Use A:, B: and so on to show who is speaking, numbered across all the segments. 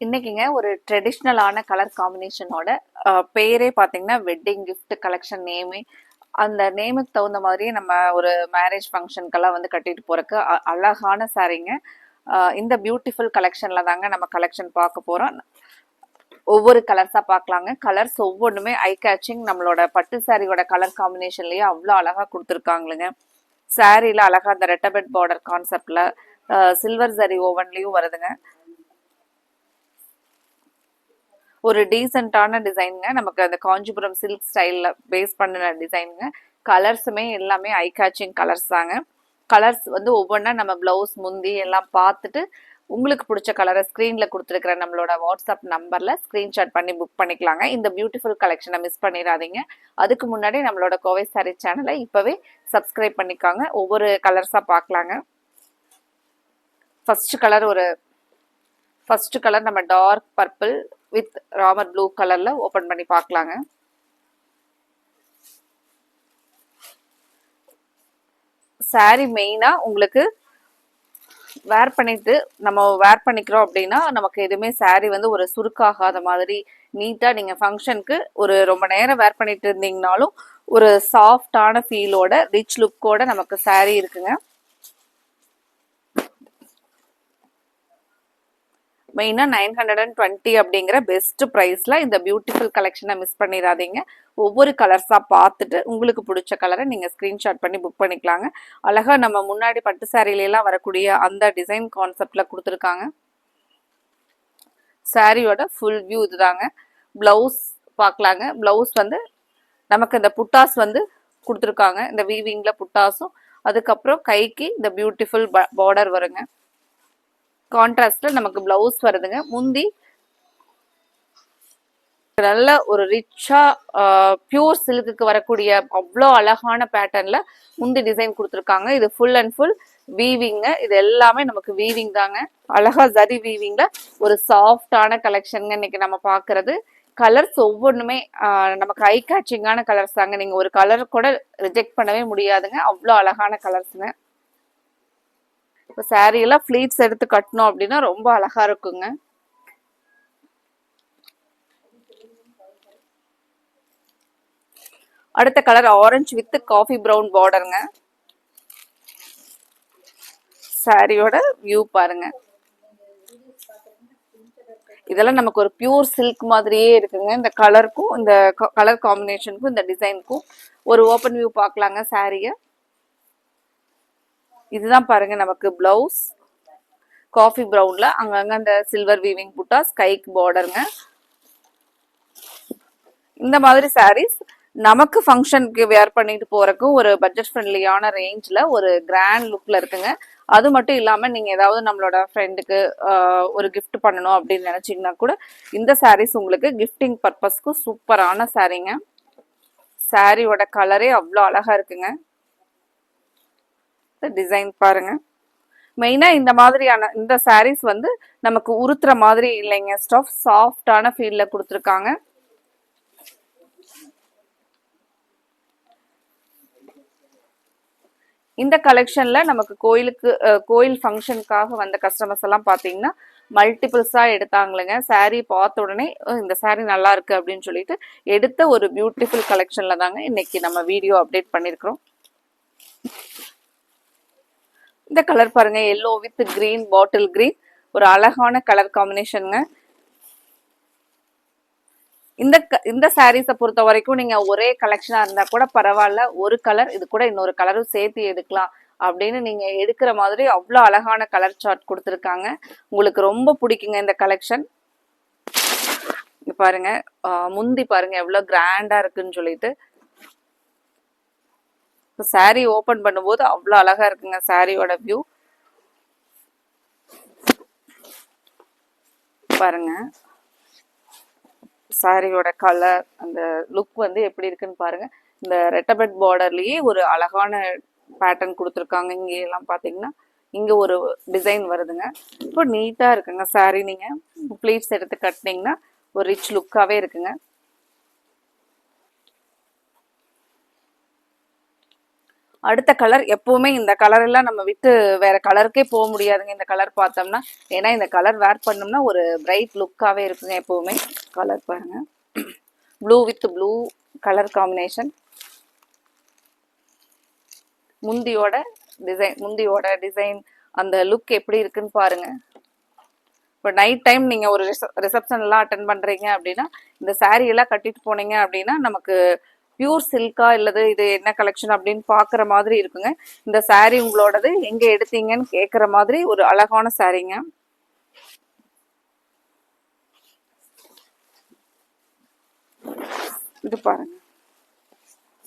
A: இன்னைக்குங்க ஒரு ட்ரெடிஷ்னலான கலர் காம்பினேஷனோட பேரே பார்த்தீங்கன்னா வெட்டிங் கிஃப்ட் கலெக்ஷன் நேமே அந்த நேமுக்கு தகுந்த மாதிரியே நம்ம ஒரு மேரேஜ் ஃபங்க்ஷனுக்கெல்லாம் வந்து கட்டிட்டு போறக்கு அழகான சாரீங்க. இந்த பியூட்டிஃபுல் கலெக்ஷன்ல தாங்க நம்ம கலெக்ஷன் பார்க்க போறோம். ஒவ்வொரு கலர்ஸா பார்க்கலாங்க. கலர்ஸ் ஒவ்வொன்றுமே ஐ கேச்சிங். நம்மளோட பட்டு சாரியோட கலர் காம்பினேஷன்லயே அவ்வளோ அழகா கொடுத்துருக்காங்களுங்க. சாரியில அழகா அந்த ரெட்டபெட் பார்டர் கான்செப்ட்ல சில்வர் சரி ஓவன்லயும் வருதுங்க. ஒரு டீசென்டான டிசைனுங்க. நமக்கு அந்த காஞ்சிபுரம் சில்க் ஸ்டைலில் பேஸ் பண்ணின டிசைனுங்க. கலர்ஸுமே எல்லாமே ஐ கேச்சிங் கலர்ஸ் தாங்க. கலர்ஸ் வந்து ஒவ்வொன்றா நம்ம ப்ளவுஸ் முந்தி எல்லாம் பார்த்துட்டு உங்களுக்கு பிடிச்ச கலரை ஸ்க்ரீனில் கொடுத்துருக்குற நம்மளோட வாட்ஸ்அப் நம்பரில் ஸ்க்ரீன்ஷாட் பண்ணி புக் பண்ணிக்கலாங்க. இந்த பியூட்டிஃபுல் கலெக்ஷனை மிஸ் பண்ணிடாதீங்க. அதுக்கு முன்னாடி நம்மளோட கோவை சாரி சேனலை இப்போவே சப்ஸ்கிரைப் பண்ணிக்காங்க. ஒவ்வொரு கலர்ஸாக பார்க்கலாங்க. ஃபர்ஸ்ட் கலர் நம்ம dark purple with Ramar blue கலர்ல ஓபன் பண்ணி பார்க்கலாங்க. சாரி மெயினா உங்களுக்கு வேர் பண்ணிக்கிறோம் அப்படின்னா நமக்கு எதுவுமே சாரி வந்து ஒரு சுருக்காகாத மாதிரி நீட்டா நீங்க ஃபங்க்ஷனுக்கு ஒரு ரொம்ப நேரம் வேர் பண்ணிட்டு இருந்தீங்கனாலும் ஒரு சாஃப்டான ஃபீலோட ரிச் லுக்கோட நமக்கு சாரி இருக்குங்க. மெயினாக 920 அப்படிங்கிற பெஸ்ட் ப்ரைஸில் இந்த பியூட்டிஃபுல் கலெக்ஷனை மிஸ் பண்ணிடாதீங்க. ஒவ்வொரு கலர்ஸாக பார்த்துட்டு உங்களுக்கு பிடிச்ச கலரை நீங்கள் ஸ்க்ரீன்ஷாட் பண்ணி புக் பண்ணிக்கலாங்க. அழகாக நம்ம முன்னாடி பட்டு சாரிலாம் வரக்கூடிய அந்த டிசைன் கான்செப்டில் கொடுத்துருக்காங்க. சாரியோட ஃபுல் வியூ இதுதாங்க. ப்ளவுஸ் பார்க்கலாங்க. ப்ளவுஸ் வந்து நமக்கு இந்த புட்டாஸ் வந்து கொடுத்துருக்காங்க. இந்த வீவிங்கில் புட்டாஸும் அதுக்கப்புறம் கைக்கு இந்த பியூட்டிஃபுல் பார்டர் வருங்க. கான்ட்ராஸ்ட்ல நமக்கு பிளவுஸ் வருதுங்க. முந்தி நல்ல ஒரு ரிச்சா பியூர் சில்க்குக்கு வரக்கூடிய அவ்வளோ அழகான பேட்டர்ன்ல முந்தி டிசைன் கொடுத்துருக்காங்க. இது ஃபுல் அண்ட் ஃபுல் வீவிங்க. இது எல்லாமே நமக்கு வீவிங் தாங்க. அழகா ஜரி வீவிங்ல ஒரு சாஃப்டான கலெக்ஷனுங்க இன்னைக்கு நம்ம பாக்குறது. கலர்ஸ் ஒவ்வொன்றுமே நமக்கு ஐ கேச்சிங்கான கலர்ஸ் தாங்க. நீங்க ஒரு கலர் கூட ரிஜெக்ட் பண்ணவே முடியாதுங்க. அவ்வளோ அழகான கலர்ஸுங்க. இப்போ சாரி எல்லாம் ஃபிளீட்ஸ் எடுத்து கட்டணும் அப்படின்னா ரொம்ப அழகா இருக்குங்க. அடுத்த colour orange with coffee brown பார்டருங்க. சாரியோட வியூ பாருங்க. இதெல்லாம் நமக்கு ஒரு பியூர் சில்க் மாதிரியே இருக்குங்க. இந்த கலருக்கும் இந்த கலர் காம்பினேஷனுக்கும் இந்த டிசைனுக்கும் ஒரு ஓப்பன் வியூ பார்க்கலாங்க. சாரிய இதுதான் பாருங்க. நமக்கு பிளவுஸ் காஃபி ப்ரௌன்ல அங்கங்க அந்த சில்வர் வீவிங் புட்டா ஸ்கைக் பார்டருங்க. இந்த மாதிரி சாரீஸ் நமக்கு ஃபங்க்ஷனுக்கு வேர் பண்ணிட்டு போறக்கும் ஒரு பட்ஜெட் ஃப்ரெண்ட்லியான ரேஞ்சில் ஒரு கிராண்ட் லுக்ல இருக்குங்க. அது மட்டும் இல்லாமல் நீங்கள் ஏதாவது நம்மளோட ஃப்ரெண்டுக்கு ஒரு கிஃப்ட் பண்ணணும் அப்படின்னு நினச்சிங்கன்னா கூட இந்த சாரீஸ் உங்களுக்கு கிஃப்டிங் பர்பஸ்க்கு சூப்பரான சாரீங்க. சாரியோட கலரே அவ்வளோ அழகா இருக்குங்க. டிசைன் பாருங்க. மெயினாக இந்த மாதிரியான இந்த சாரீஸ் வந்து நமக்கு உறுத்துற மாதிரி இல்லைங்க. ஸ்டஃப் சாஃப்டான ஃபீல்ல கொடுத்துருக்காங்க. இந்த கலெக்ஷன்ல நமக்கு கோயில் ஃபங்க்ஷனுக்காக வந்த கஸ்டமர்ஸ் எல்லாம் பார்த்தீங்கன்னா மல்டிபிள்ஸா எடுத்தாங்களுங்க. சாரீ பார்த்த உடனே இந்த சாரீ நல்லா இருக்கு அப்படின்னு சொல்லிட்டு எடுத்த ஒரு பியூட்டிஃபுல் கலெக்ஷன்ல தாங்க இன்னைக்கு நம்ம வீடியோ அப்டேட் பண்ணிருக்கிறோம். இந்த கலர் பாருங்க. Yellow with green, bottle green, ஒரு அழகான கலர் காம்பினேஷனுங்க. இந்த சாரீஸை பொறுத்த வரைக்கும் நீங்க ஒரே கலெக்ஷனா இருந்தா கூட பரவாயில்ல. ஒரு கலர் இது கூட இன்னொரு கலரும் சேர்த்து எடுக்கலாம் அப்படின்னு நீங்க எடுக்கிற மாதிரி அவ்வளோ அழகான கலர் சார்ட் கொடுத்துருக்காங்க. உங்களுக்கு ரொம்ப பிடிக்குங்க இந்த கலெக்ஷன். பாருங்க. முந்தி பாருங்க எவ்வளவு கிராண்டா இருக்குன்னு சொல்லிட்டு. சாரி ஓபன் பண்ணும்போது அவ்வளோ அழகா இருக்குங்க சாரியோட வியூ பாருங்க. சாரியோட கலர் அந்த லுக் வந்து எப்படி இருக்குன்னு பாருங்க. இந்த ரெட்டபெட் பார்டர்லயே ஒரு அழகான பேட்டர்ன் கொடுத்துருக்காங்க. இங்க எல்லாம் பாத்தீங்கன்னா இங்க ஒரு டிசைன் வருதுங்க. இப்போ நீட்டா இருக்குங்க சாரி. நீங்க ப்ளீட்ஸ் எடுத்து கட்டினீங்கன்னா ஒரு ரிச் லுக்காவே இருக்குங்க. அடுத்த கலர் எப்பவுமே இந்த கலர் எல்லாம் நம்ம விட்டு வேற கலருக்கே போக முடியாதுங்க. இந்த கலர் பார்த்தோம்னா, ஏன்னா இந்த கலர் வேர் பண்ணோம்னா ஒரு பிரைட் லுக்காவே இருக்குங்க எப்பவுமே. கலர் பாருங்க, blue with blue colour combination. முந்தியோட டிசைன் அந்த லுக் எப்படி இருக்குன்னு பாருங்க. இப்போ நைட் டைம் நீங்கள் ஒரு ரிசப்ஷன்லாம் அட்டன் பண்ணுறீங்க அப்படின்னா இந்த saree எல்லாம் கட்டிட்டு போனீங்க அப்படின்னா நமக்கு பியூர் சில்கா இல்லது இது என்ன கலெக்ஷன் அப்படின்னு பார்க்குற மாதிரி இருக்குங்க. இந்த saree உங்களோடது எங்கே எடுத்தீங்கன்னு கேட்குற மாதிரி ஒரு அழகான சாரீங்க. இது பாருங்க,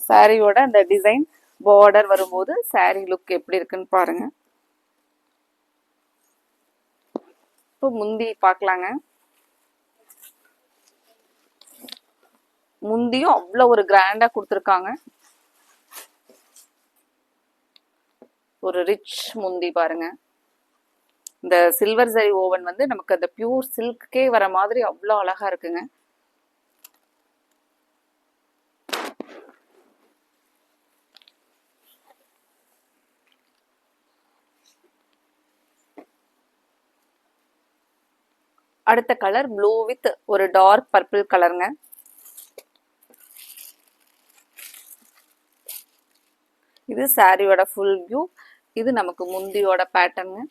A: சாரியோட அந்த டிசைன் பார்டர் வரும்போது saree லுக் எப்படி இருக்குன்னு பாருங்க. இப்போ முந்தி பார்க்கலாங்க. முந்தியும் அவ்வளோ ஒரு கிராண்டா கொடுத்துருக்காங்க. ஒரு ரிச் முந்தி பாருங்க. இந்த சில்வர் ஜரி ஓவன் வந்து நமக்கு அந்த பியூர் சில்க்கே வர மாதிரி அவ்வளோ அழகா இருக்குங்க. அடுத்த கலர் ப்ளூ வித் ஒரு டார்க் பர்பிள் கலருங்க. இது சாரியோட ஃபுல் வியூ. இது நமக்கு முந்தியோட பேட்டர்னுங்க.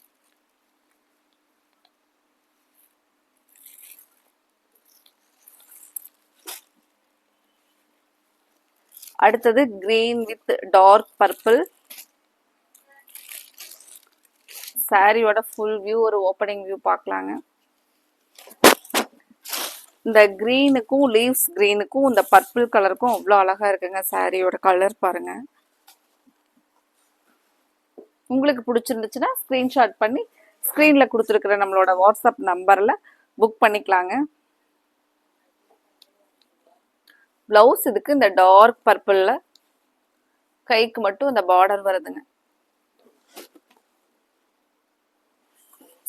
A: அடுத்தது கிரீன் வித் டார்க் பர்பிள். சாரியோட ஃபுல் வியூ ஒரு ஓப்பனிங் வியூ பார்க்கலாங்க. இந்த கிரீனுக்கும் லீவ்ஸ் கிரீனுக்கும் இந்த பர்பிள் கலருக்கும் அவ்வளோ அழகா இருக்குங்க. சாரியோட கலர் பாருங்க. உங்களுக்கு பிடிச்சிருந்துச்சுன்னா ஸ்க்ரீன்ஷாட் பண்ணி ஸ்க்ரீன்ல கொடுத்துருக்குற நம்மளோட வாட்ஸ்அப் நம்பர்ல புக் பண்ணிக்கலாங்க. பிளவுஸ் இதுக்கு இந்த டார்க் பர்பிள்ல கைக்கு மட்டும் இந்த பார்டர் வருதுங்க.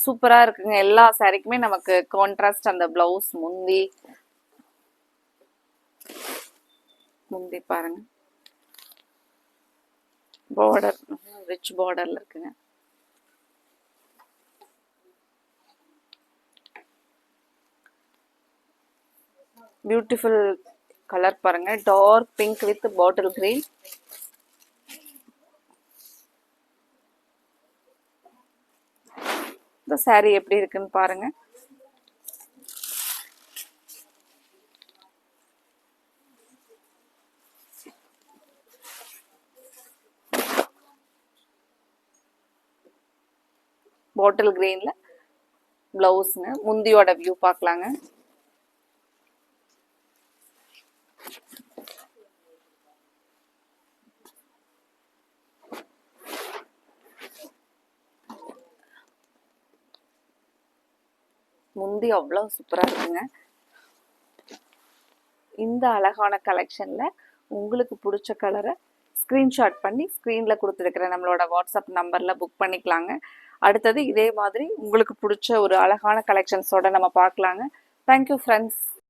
A: சூப்பரா இருக்குங்க. எல்லா சாரிக்குமே நமக்கு கான்ட்ராஸ்ட் அந்த பிளவுஸ் முந்தி பாருங்க, பார்டர் ரிச் பார்டர்ல இருக்குங்க. பியூட்டிஃபுல் கலர் பாருங்க, dark pink with bottle green. இந்த சாரி எப்படி இருக்குன்னு பாருங்க. பாட்டில் கிரீன்ல பிளவுஸ்ங்க. முந்தியோட வியூ பார்க்கலாங்க. முந்தி அவ்வளோ சூப்பரா இருக்குங்க. இந்த அழகான கலெக்ஷன்ல உங்களுக்கு பிடிச்ச கலரை ஸ்க்ரீன்ஷாட் பண்ணி ஸ்க்ரீனில் கொடுத்துருக்கிற நம்மளோட வாட்ஸ்அப் நம்பரில் புக் பண்ணிக்கலாங்க. அடுத்தது இதே மாதிரி உங்களுக்கு பிடிச்ச ஒரு அழகான கலெக்ஷன்ஸோட நம்ம பார்க்கலாங்க. Thank you friends.